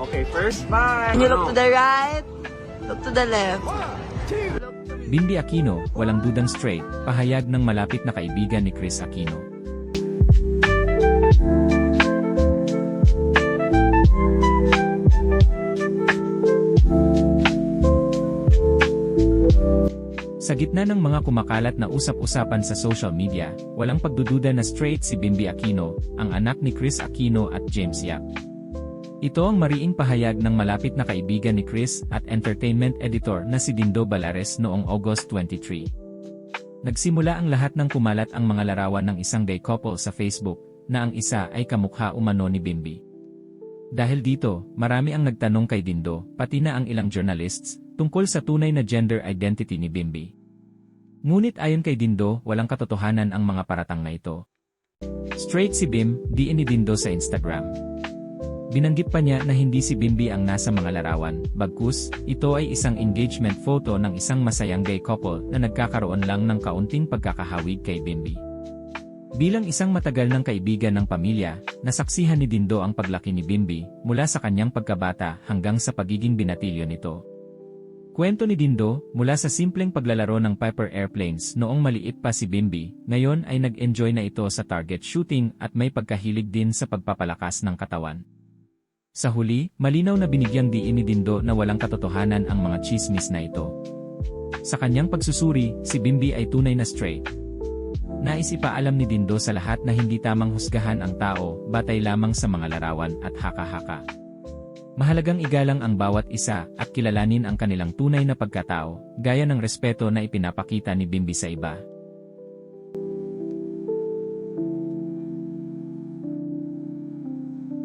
Okay, first, bye. Can you look to the right? Look to the left. Bimbi Aquino, walang dudang straight, pahayag ng malapit na kaibigan ni Kris Aquino. Sa gitna ng mga kumakalat na usap-usapan sa social media, walang pagdududa na straight si Bimbi Aquino, ang anak ni Kris Aquino at James Yap. Ito ang mariing pahayag ng malapit na kaibigan ni Kris at entertainment editor na si Dindo Balares noong August 23. Nagsimula ang lahat ng kumalat ang mga larawan ng isang gay couple sa Facebook, na ang isa ay kamukha umano ni Bimbi. Dahil dito, marami ang nagtanong kay Dindo, pati na ang ilang journalists, tungkol sa tunay na gender identity ni Bimbi. Ngunit ayon kay Dindo, walang katotohanan ang mga paratang na ito. Straight si Bim, di ni Dindo sa Instagram. Binanggit pa niya na hindi si Bimbi ang nasa mga larawan, bagkus, ito ay isang engagement photo ng isang masayang gay couple na nagkakaroon lang ng kaunting pagkakahawig kay Bimbi. Bilang isang matagal ng kaibigan ng pamilya, nasaksihan ni Dindo ang paglaki ni Bimbi mula sa kanyang pagkabata hanggang sa pagiging binatilyo nito. Kwento ni Dindo, mula sa simpleng paglalaro ng Piper Airplanes noong maliit pa si Bimbi, ngayon ay nag-enjoy na ito sa target shooting at may pagkahilig din sa pagpapalakas ng katawan. Sa huli, malinaw na binigyang diin ni Dindo na walang katotohanan ang mga chismis na ito. Sa kanyang pagsusuri, si Bimbi ay tunay na straight. Nais ipaalam ni Dindo sa lahat na hindi tamang husgahan ang tao batay lamang sa mga larawan at haka-haka. Mahalagang igalang ang bawat isa at kilalanin ang kanilang tunay na pagkatao, gaya ng respeto na ipinapakita ni Bimbi sa iba.